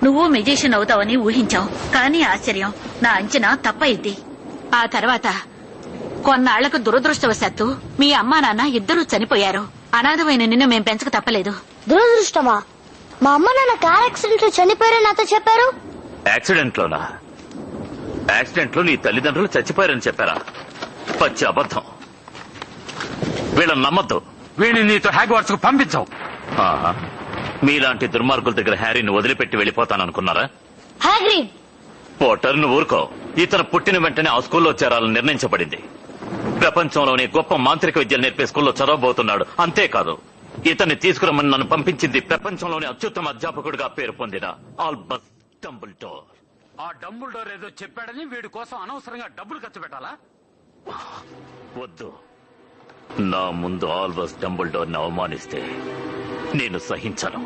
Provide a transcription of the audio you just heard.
నువ్వు మెజిషియన్ అవుతావని ఊహించావు. కానీ ఆశ్చర్యం, నా అంచనా తప్పయింది. ఆ తర్వాత కొన్నాళ్లకు దురదృష్టవశాత్తు మీ అమ్మా నాన్న ఇద్దరూ చనిపోయారు. అనాథమైన నిన్ను మేం పెంచక తప్పలేదు. దురదృష్టమా? మా అమ్మ నాన్న కార్ యాక్సిడెంట్ లో చనిపోయారని నాతో చెప్పారు. యాక్సిడెంట్ లోనా? యాక్సిడెంట్ లో నీ తల్లిదండ్రులు చచ్చిపోయారని చెప్పారా? పచ్చి అబద్ధం. వీళ్ళని నమ్మద్దు. వీడిని నీతో హ్యాగ్వార్డ్స్ కు పంపించవు. మీలాంటి దుర్మార్గుల దగ్గర హ్యారీని వదిలిపెట్టి వెళ్ళిపోతాననుకున్నారా? హ్యాగ్రిడ్, పోటర్ నువ్వు ఊరుకో. ఇతను పుట్టిన వెంటనే ఆ స్కూల్లో చేరాలని నిర్ణయించబడింది. ప్రపంచంలోని గొప్ప మాంత్రిక విద్యలు నేర్పే స్కూల్లో చదవబోతున్నాడు. అంతేకాదు, ఇతన్ని తీసుకురమ్మని నన్ను పంపించింది ప్రపంచంలోని అత్యుత్తమ అధ్యాపకుడిగా పేరు పొందిన ఆల్బస్ డంబుల్డోర్. ఆ డంబుల్డోర్ ఏదో చెప్పాడని వీడి కోసం అనవసరంగా డబ్బులు ఖర్చు పెట్టాలా? వద్దు. నా ముందు ఆల్బస్ డంబుల్డోర్ ని అవమానిస్తే నేను సహించను.